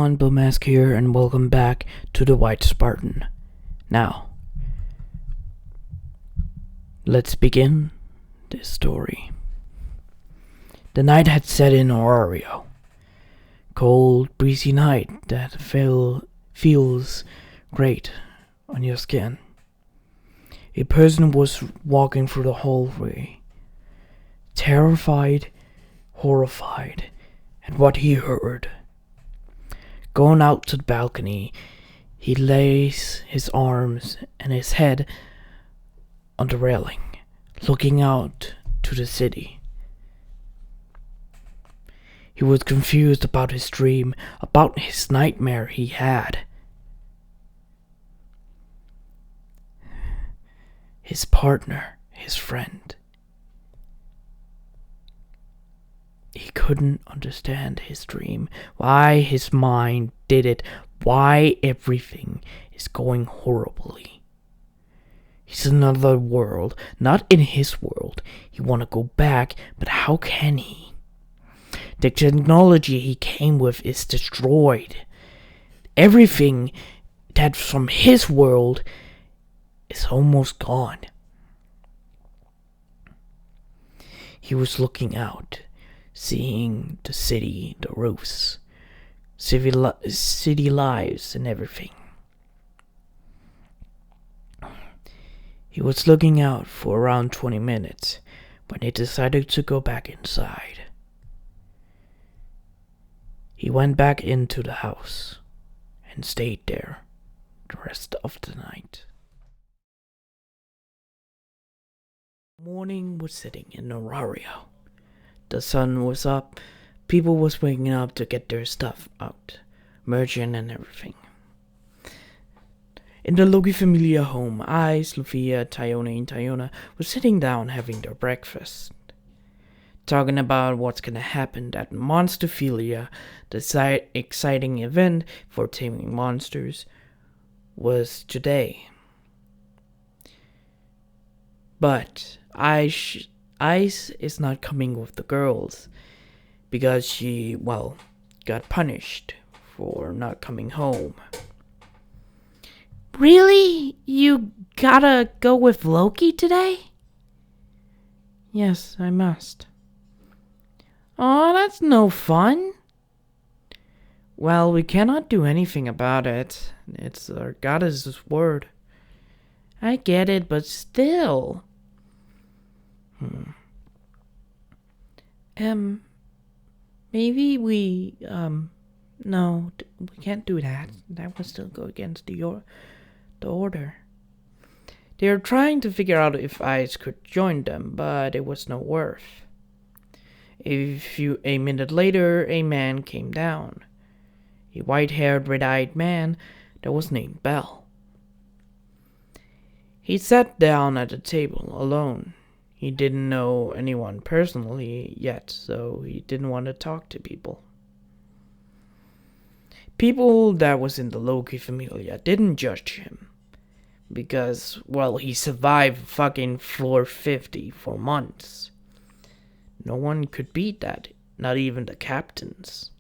everyone, Boomask here, and welcome back to the White Spartan. Now, let's begin this story. The night had set in Orario. Cold, breezy night that feels great on your skin. A person was walking through the hallway, terrified, horrified at what he heard. Going out to the balcony, he lays his arms and his head on the railing, looking out to the city. He was confused about his dream, about his nightmare he had. His partner, his friend. He couldn't understand his dream, why his mind did it, why everything is going horribly. He's in another world, not in his world. He want to go back, but how can he? The technology he came with is destroyed. Everything that's from his world is almost gone. He was looking out, seeing the city, the roofs, city lives and everything. He was looking out for around 20 minutes when he decided to go back inside. He went back into the house and stayed there the rest of the night. Morning was sitting in Orario. The sun was up, people was waking up to get their stuff out, merchant and everything. In the Loki Familia home, Luffia, Tyone, and Tyona were sitting down having their breakfast. Talking about what's gonna happen at Monsterphilia, the exciting event for taming monsters, was today. But Ice is not coming with the girls because she, got punished for not coming home. Really? You gotta go with Loki today? Yes, I must. Oh, that's no fun. Well, we cannot do anything about it. It's our goddess's word. I get it, but still. Maybe we, no, we can't do that. That would still go against the order. They were trying to figure out if Ice could join them, but it was no worth. A minute later, a man came down. A white-haired, red-eyed man that was named Bell. He sat down at the table alone. He didn't know anyone personally yet, so he didn't want to talk to people. People that was in the Loki Familia didn't judge him. Because, he survived fucking floor 50 for months. No one could beat that, not even the captains.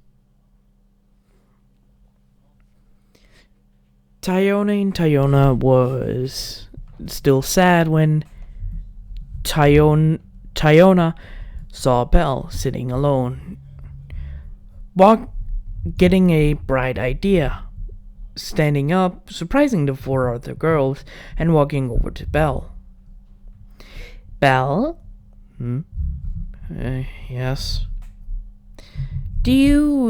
Tyone and Tyona was still sad when Tyona saw Belle sitting alone, getting a bright idea, standing up, surprising the four other girls, and walking over to Belle. Belle? Yes? Do you,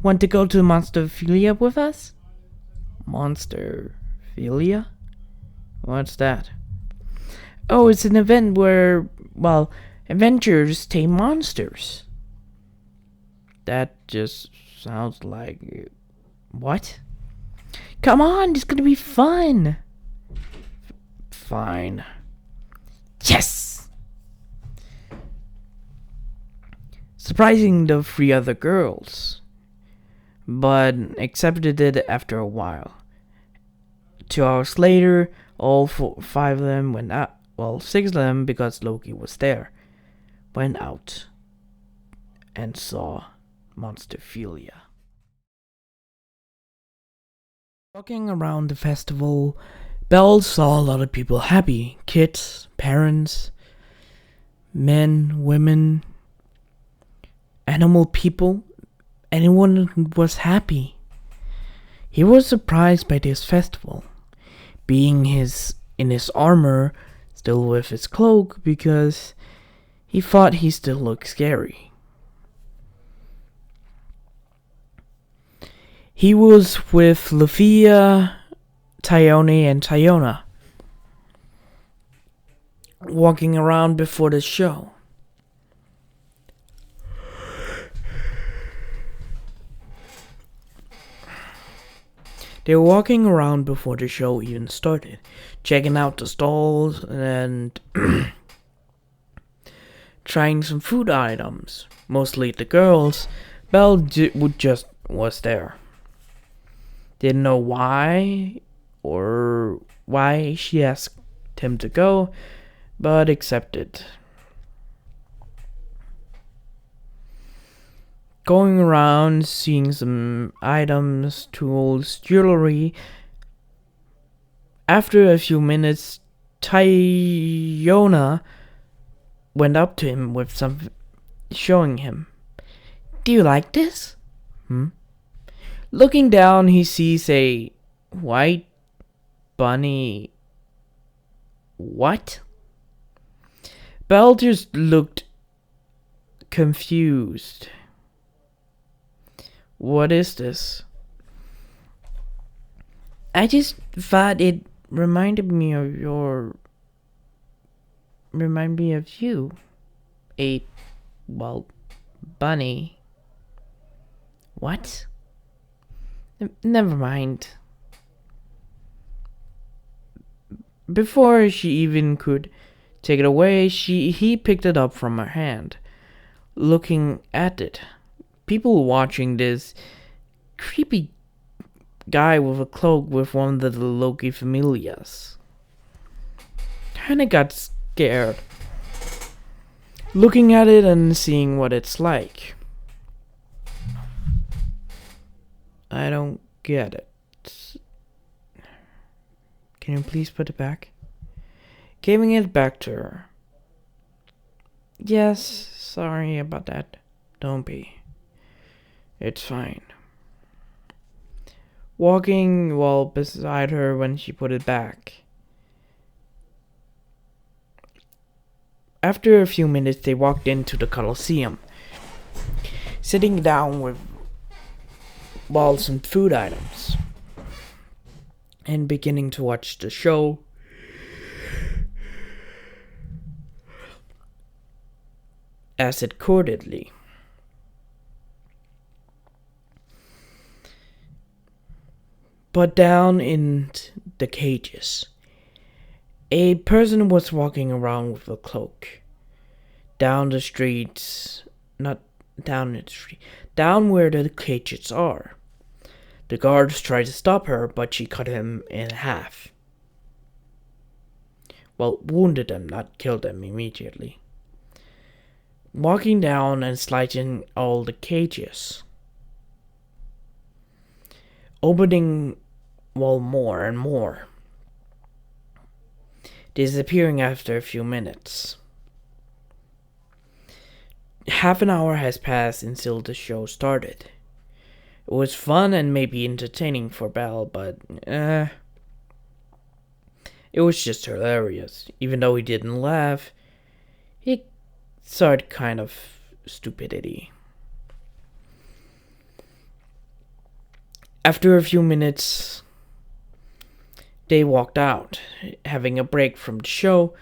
want to go to Monsterphilia with us? Monsterphilia? What's that? Oh, it's an event where, adventurers tame monsters. That just sounds like... What? Come on, it's gonna be fun. Fine. Yes! Surprising the three other girls, but accepted it after a while. 2 hours later, all 5 of them went out. 6 of them, because Loki was there, went out and saw Monsterphilia. Walking around the festival, Belle saw a lot of people happy. Kids, parents, men, women, animal people. Anyone was happy. He was surprised by this festival, being in his armor, still with his cloak, because he thought he still looked scary. He was with Lufia, Tyone, and Tyona, walking around before the show. They were walking around before the show even started, checking out the stalls and trying some food items. Mostly the girls. Belle was there. Didn't know why or why she asked him to go, but accepted. Going around, seeing some items, tools, jewelry. After a few minutes, Tyona went up to him with some, showing him. Do you like this? Looking down, he sees a white bunny. What? Belle just looked confused. What is this? I just thought it reminded me of you. A, bunny. What? Never mind. Before she even could take it away, he picked it up from her hand, looking at it. People watching this creepy guy with a cloak with one of the Loki familias kinda got scared, looking at it and seeing what it's like. I don't get it. Can you please put it back? Giving it back to her. Yes, sorry about that. Don't be. It's fine. Walking while beside her when she put it back. After a few minutes, they walked into the Colosseum, sitting down with some food items, and beginning to watch the show. As it accordingly. But down in the cages, a person was walking around with a cloak. Down the streets, not down the street, down where the cages are. The guards tried to stop her, but she cut him in half. Well, wounded them, not killed them immediately. Walking down and sliding all the cages. Opening more and more. Disappearing after a few minutes. Half an hour has passed until the show started. It was fun and maybe entertaining for Belle, but it was just hilarious. Even though he didn't laugh, he saw it kind of stupidity. After a few minutes, they walked out, having a break from the show,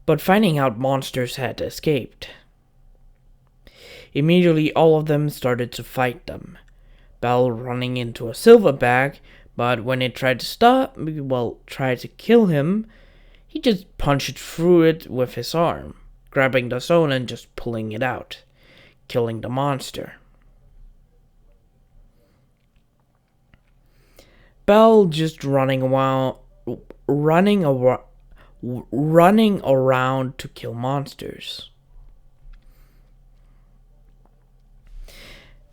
but finding out monsters had escaped. Immediately, all of them started to fight them. Belle running into a silver bag, but when it tried to kill him, he just punched through it with his arm, grabbing the stone and just pulling it out, killing the monster. Belle just running around to kill monsters.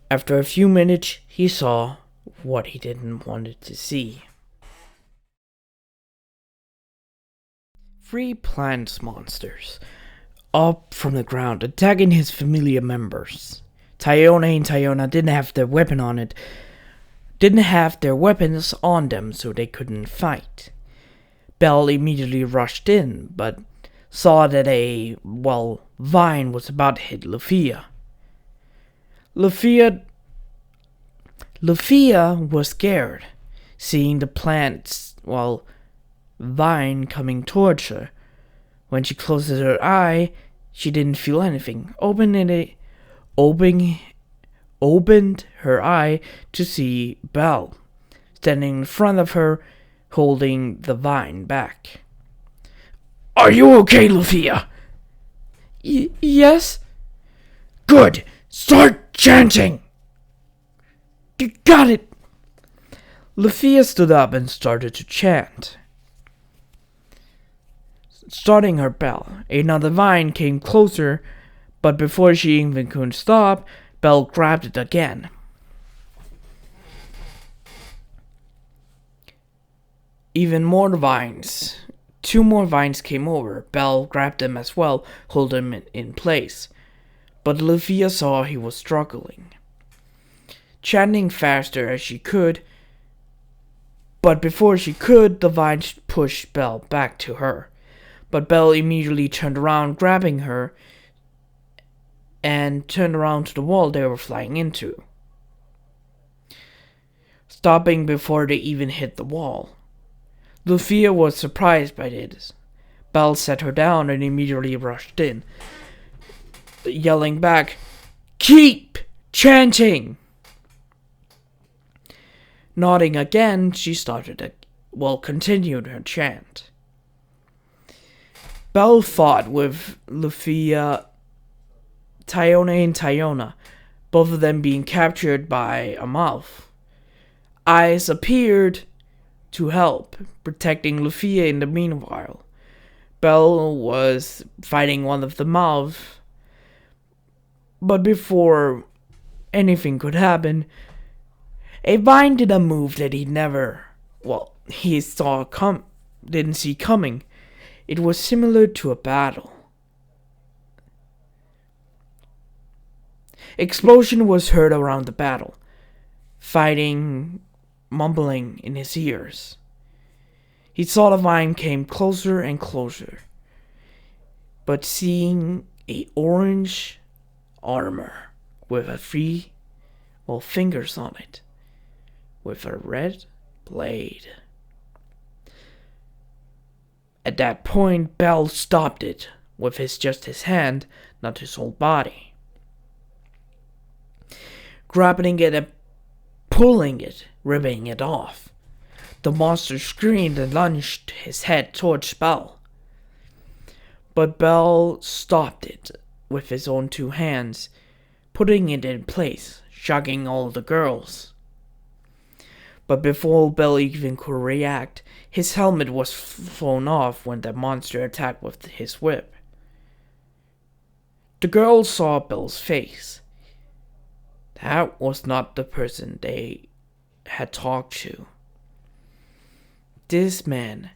After a few minutes, he saw what he didn't want it to see. 3 plant monsters up from the ground, attacking his familiar members. Tyone and Tyona didn't have their weapons on them, so they couldn't fight. Belle immediately rushed in, but saw that vine was about to hit Lufia. Lufia was scared, seeing the vine coming towards her. When she closed her eye, she didn't feel anything. Opened her eye to see Belle, standing in front of her, holding the vine back. "Are you okay, Lufia?" Yes? "Good! Start chanting!" Got it! Lufia stood up and started to chant. Starting her bell, another vine came closer, but before she even could stop, Belle grabbed it again. Even more vines. 2 more vines came over. Belle grabbed them as well, holding them in place. But Lufia saw he was struggling, chanting faster as she could. But before she could, the vines pushed Belle back to her. But Belle immediately turned around, grabbing her, and turned around to the wall they were flying into, stopping before they even hit the wall. Lufia was surprised by this. Belle sat her down and immediately rushed in, yelling back, "Keep chanting!" Nodding again, she continued her chant. Belle fought with Lufia, Tyone, and Tyona, both of them being captured by a mouth. Eyes appeared to help, protecting Lufia in the meanwhile. Belle was fighting one of the mouths, but before anything could happen, a vine did a move that didn't see coming. It was similar to a battle. Explosion was heard around the battle, fighting mumbling in his ears. He saw the vine came closer and closer, but seeing a orange armor with fingers on it, with a red blade. At that point, Belle stopped it with just his hand, not his whole body. Grabbing it and pulling it, ripping it off. The monster screamed and lunged his head towards Belle. But Belle stopped it with his own 2 hands, putting it in place, shocking all the girls. But before Belle even could react, his helmet was thrown off when the monster attacked with his whip. The girls saw Belle's face. That was not the person they had talked to. This man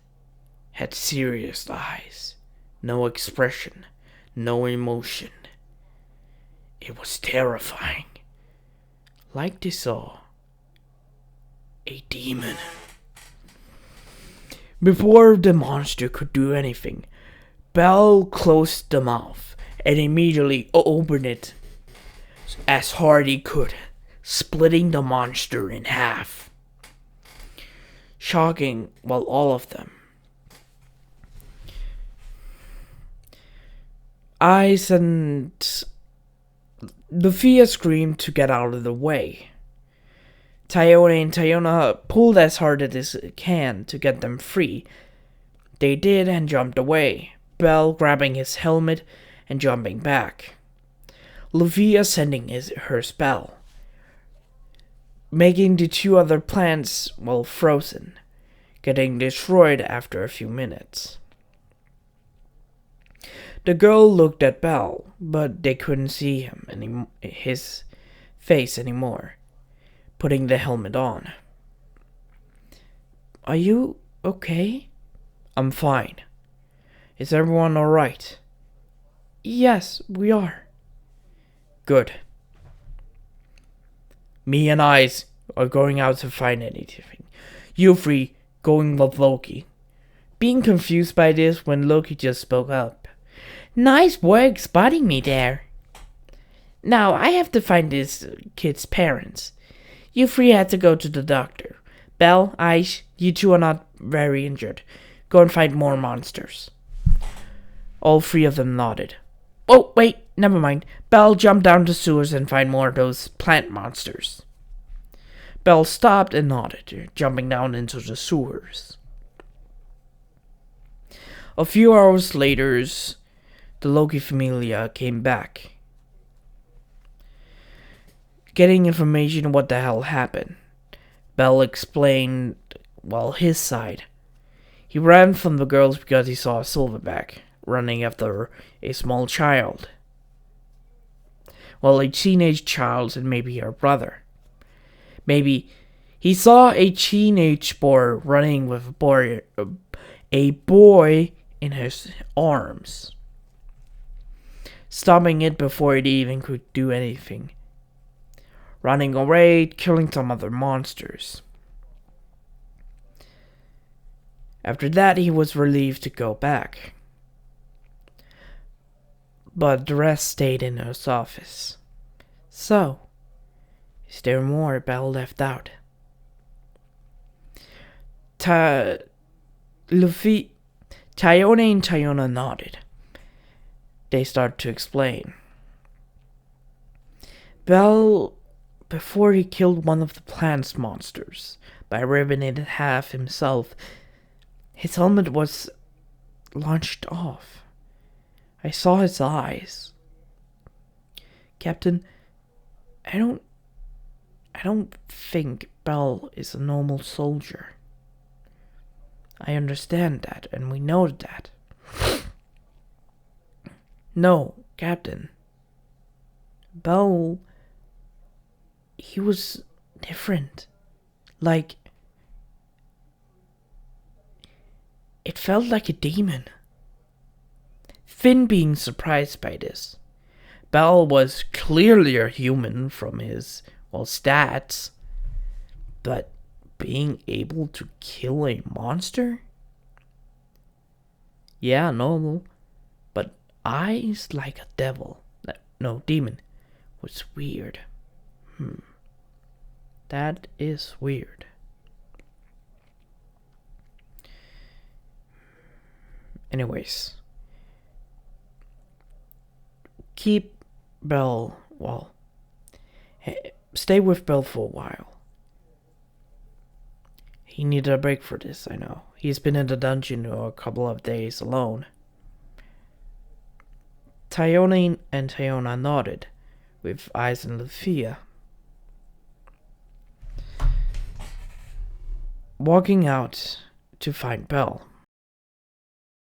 had serious eyes, no expression, no emotion. It was terrifying, like they saw a demon. Before the monster could do anything, Belle closed the mouth and immediately opened it as hard he could, splitting the monster in half, shocking all of them. Eyes and Lufia screamed to get out of the way. Tyone and Tyona pulled as hard as they can to get them free. They did and jumped away, Belle grabbing his helmet and jumping back. Lufia sending her spell, making the 2 other plants frozen, getting destroyed after a few minutes. The girl looked at Belle, but they couldn't see his face anymore. putting the helmet on. Are you okay? I'm fine. Is everyone alright? Yes, we are. Good. Me and Ice are going out to find anything. You three going with Loki. Being confused by this when Loki just spoke up. Nice work spotting me there. Now I have to find this kid's parents. You three had to go to the doctor. Belle, Ice, you two are not very injured. Go and find more monsters. All three of them nodded. Oh, wait, never mind. Belle, jump down the sewers and find more of those plant monsters. Belle stopped and nodded, jumping down into the sewers. A few hours later, the Loki familia came back, getting information on what the hell happened. Belle explained, his side. He ran from the girls because he saw a silverback running after a small child. A teenage child and maybe her brother. Maybe he saw a teenage boy running with a boy in his arms, stopping it before it even could do anything. Running away, killing some other monsters. After that, he was relieved to go back. But the rest stayed in his office. So, is there more Belle left out? Luffy, Tyone and Tyona nodded. They started to explain. Belle, before he killed one of the plant's monsters by ripping it in half himself, his helmet was launched off. I saw his eyes. Captain, I don't think Belle is a normal soldier. I understand that, and we know that. No, Captain. Belle, he was different. Like, it felt like a demon. Finn being surprised by this. Belle was clearly a human from his, stats. But being able to kill a monster? Yeah, normal. But eyes like a devil. No, demon. Was weird. That is weird. Anyways. Keep Belle, stay with Belle for a while. He needed a break for this, I know. He's been in the dungeon for a couple of days alone. Tyone and Tyona nodded, with eyes on Luffy. Walking out to find Belle.